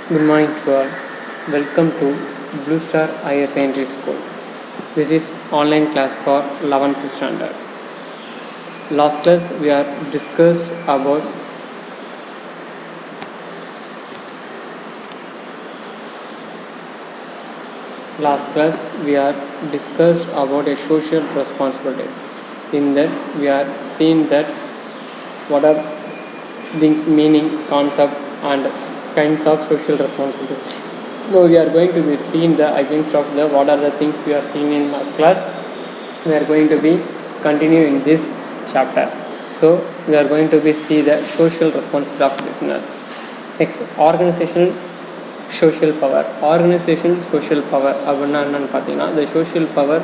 Good morning to all. Welcome to Blue Star Higher Secondary School. This is online class for 11th standard. Last class we are discussed about a social responsibilities. In that we are seeing that what are things meaning, concept and kinds of social responsibilities. Now we are going to be seeing the against of the what are the things we are seeing in last class. We are going to be continuing this chapter. So we are going to be see the social responsibility of business. Next, organizational social power. Organizational social power அப்படின்னா என்னன்னு பார்த்தீங்கன்னா the social power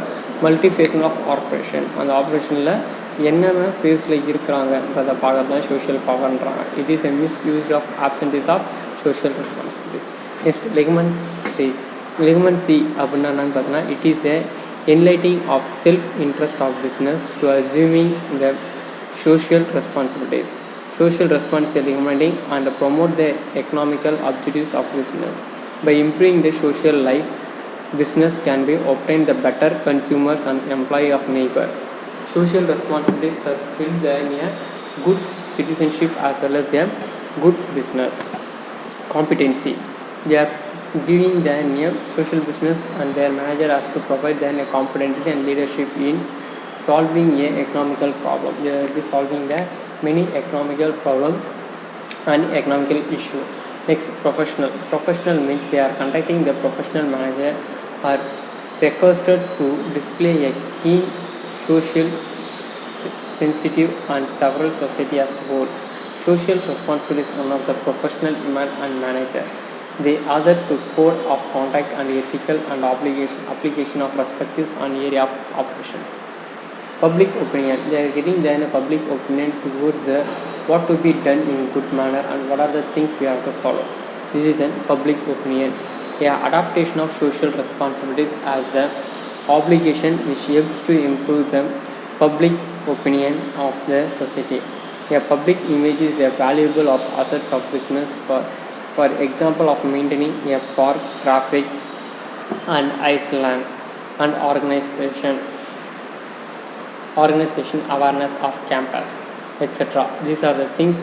multi-facing of operation. அந்த ஆப்ரேஷனில் என்னென்ன ஃபேஸில் இருக்கிறாங்கன்றதை பார்க்கறது தான் social பவர்ன்றாங்க. It is a misuse of advantage of social responsibilities. Next ligament C. Ligament C அப்படின்னா என்னன்னு பார்த்தீங்கன்னா it is a enlightening of self-interest of business to assuming the social responsibilities. Social responsibility implementing and promote the economical objectives of business. By improving the social life, business can be obtained the better consumers and employee of neighbor. Social responsibilities thus build a good citizenship as well as a good business. Competency. They are giving their social business and their manager has to provide them a competency and leadership in solving a economical problem. They will be solving the many economical problem and economical issue. Next, professional. Professional means they are conducting the professional manager are requested to display a keen social sensitive and several society as a whole. Social responsibility is one of the professional man and manager. They other to code of conduct and ethical and application of perspectives on area of operations. Public opinion. They are getting then a public opinion towards what to be done in good manner and what are the things we have to follow. This is a public opinion. Adaptation of social responsibilities as the obligation which helps to improve the public opinion of the society. Public image is a valuable of assets of business for example of maintaining a park, traffic and island and organization awareness of campus, etc. These are the things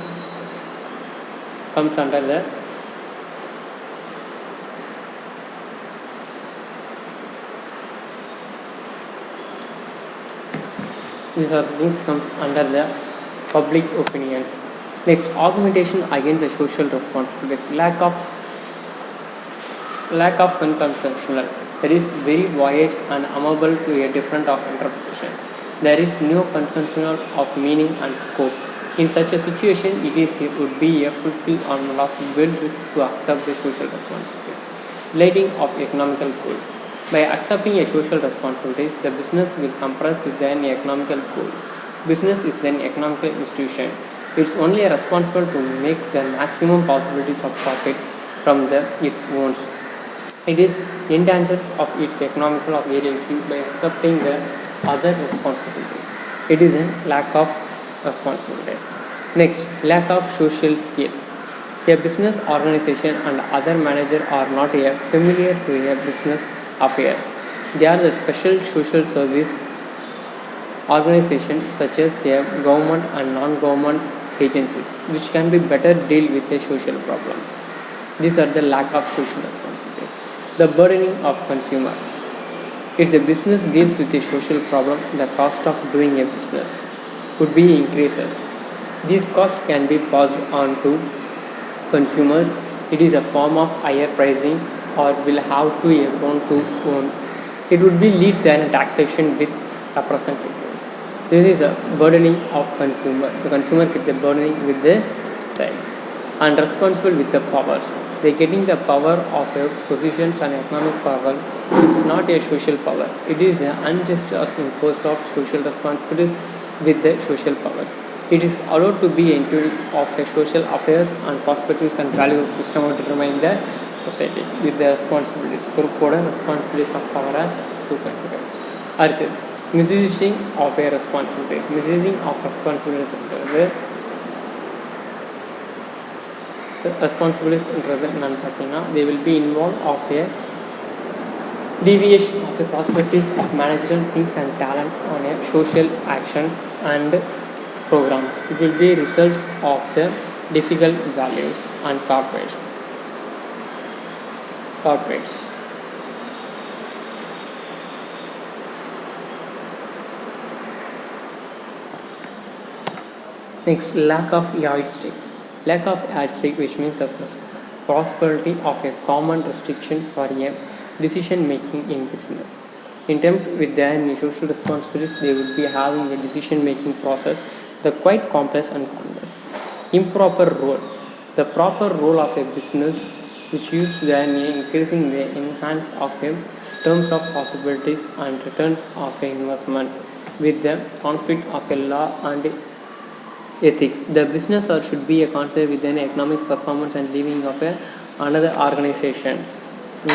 comes under the public opinion. Next, augmentation against the social responsibilities. Lack of conceptual. There is very voyage and amenable to a different of interpretation. There is no conceptual of meaning and scope. In such a situation, it would be a fulfilled and of build risk to accept the social responsibilities. Relating of economical goals. By accepting a social responsibilities, the business will compress with an economical goal. Business is then economical institution. It's only responsible to make the maximum possibilities of profit from its owners. It is in danger of its economical variancy by accepting the other responsibilities. It is a lack of responsibilities. Next, lack of social skill. A business organization and other manager are not familiar to a business affairs. They are the special social service organizations such as government and non-government agencies which can be better deal with the social problems. These are the lack of social responsibilities. The burdening of consumer. If a business deals with a social problem, the cost of doing a business would be increases. These costs can be passed on to consumers. It is a form of higher pricing or will have to own. It would be leads and taxation with representatives. This is a burdening of consumer. The consumer get the burdening with this things and responsible with the powers. They getting the power of positions and economic power. It's not a social power. It is an unjust imposed of social responsibilities with the social powers. It is allowed to be into of a social affairs and perspectives and value system to determine the society with the responsibilities. Responsibilities of power to consider. Misusing of a responsibility. Misusing of responsibilities responsibilities என்னன்னு பார்த்தீங்கன்னா they will be involved of a deviation of a perspectives of managerial things and talent on a social actions and programs. It will be results of the difficult values and corporates. Next, lack of yardstick. Lack of yardstick, which means the possibility of a common restriction for a decision making in business. In terms with their social responsibilities, they would be having a decision making process that quite complex and complex. Improper role. The proper role of a business which use their increasing the enhance of a terms of possibilities and returns of a investment with the conflict of a law and ethics. The business or should be a concept within economic performance and living of another organization's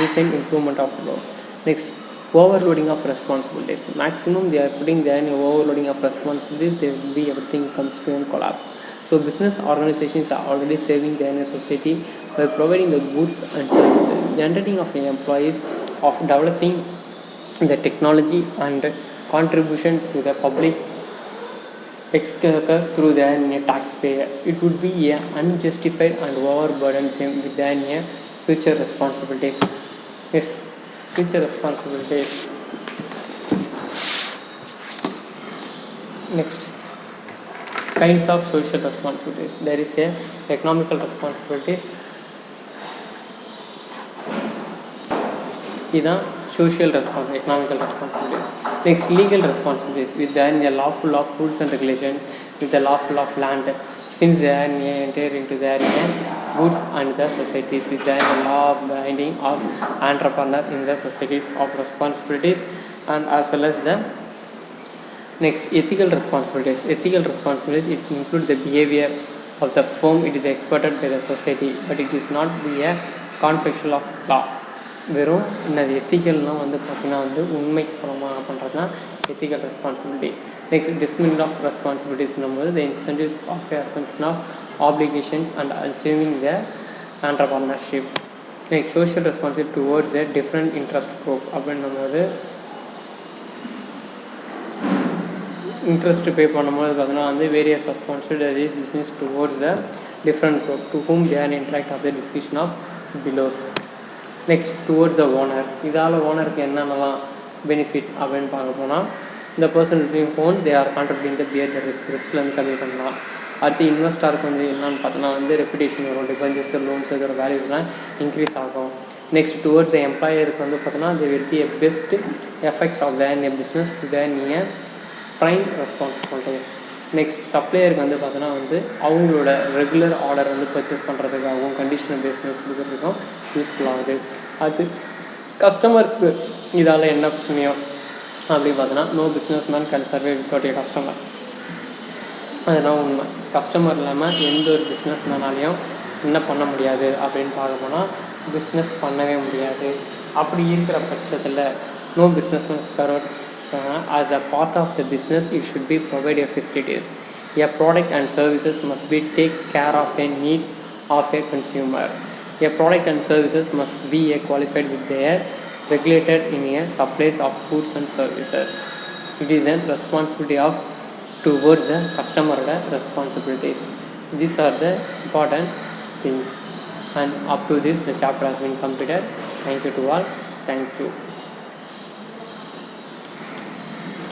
recent improvement of law. Next, overloading of responsibilities. Maximum they are putting there in overloading of responsibilities, there will be everything comes to a collapse. So business organizations are already saving their society by providing the goods and services, generating of employees, of developing the technology and contribution to the public exchequer through their taxpayer. It would be a unjustified and overburdened them with their future responsibilities. Yes, future responsibilities. Next, kinds of social responsibilities. There is a economical responsibilities. This social responsibility, economical responsibilities. Next, legal responsibilities with the lawful of rules and regulations, with the lawful of land, since they are enter into their goods and the societies, with the law binding of entrepreneur in the societies of responsibilities, and as well as the next ethical responsibilities. Ethical responsibilities it include the behavior of the firm it is expected by the society, but it is not be a conflictual of law. வெறும் என்னது எத்திக்கல்னால் பார்த்தீங்கன்னா உண்மைக்கு புறமாக பண்ணுறது தான் ethical responsibility. Next dismal of ரெஸ்பான்சிபிலிட்டிஸ்னும் போது the incentives of assumption of applications and assuming the entrepreneurship. Next social responsibility towards a different interest group அப்படின்னும் போது இன்ட்ரெஸ்ட் பே பண்ணும்போது பார்த்தீங்கன்னா various responsibilities business towards the different group to whom they are interact of the decision of fellows. Next towards the owner. இதால் ஓனருக்கு என்னென்னலாம் benefit அப்படின்னு பார்க்க போனால் இந்த person own they are contributing the pier த ரிஸ்க்லேருந்து கம்மி பண்ணலாம். அடுத்து இன்வெஸ்டாருக்கு என்னென்னு பார்த்தோன்னா ரெப்புடேஷன் வரும், டிபெஞ்சர்ஸ் லோன்ஸ் இதோட வேல்யூஸ்லாம் இன்க்ரீஸ் ஆகும். நெக்ஸ்ட் டுவோர்ட்ஸ் த எம்ப்ளாயருக்கு பார்த்தோன்னா they will be a best effects of then a business to then near prime responsibilities. Next சப்ளையருக்கு பார்த்தோன்னா அவங்களோட ரெகுலர் ஆர்டர் பர்ச்சேஸ் பண்ணுறதுக்காகவும் கண்டிஷனல் பேஸ்மெண்ட் கொடுக்குறதுக்கும் யூஸ்ஃபுல்லாகுது. அது கஸ்டமருக்கு இதால் என்ன புண்ணியம் அப்படின்னு பார்த்தோன்னா no business man can survive without a customer. அதெல்லாம் உண்மை. கஸ்டமர் இல்லாமல் எந்த ஒரு பிஸ்னஸ் மேனாலையும் என்ன பண்ண முடியாது அப்படின்னு பார்க்க போனால் பிஸ்னஸ் பண்ணவே முடியாது. அப்படி இருக்கிற பட்சத்தில் no business man as a part of the business it should be provided facilities. A product and services must be take care of the needs of a consumer. A product and services must be qualified with their regulated in a supplies of goods and services. It is a responsibility of towards the customer responsibilities. These are the important things, and up to this the chapter has been completed. Thank you to all. Thank you.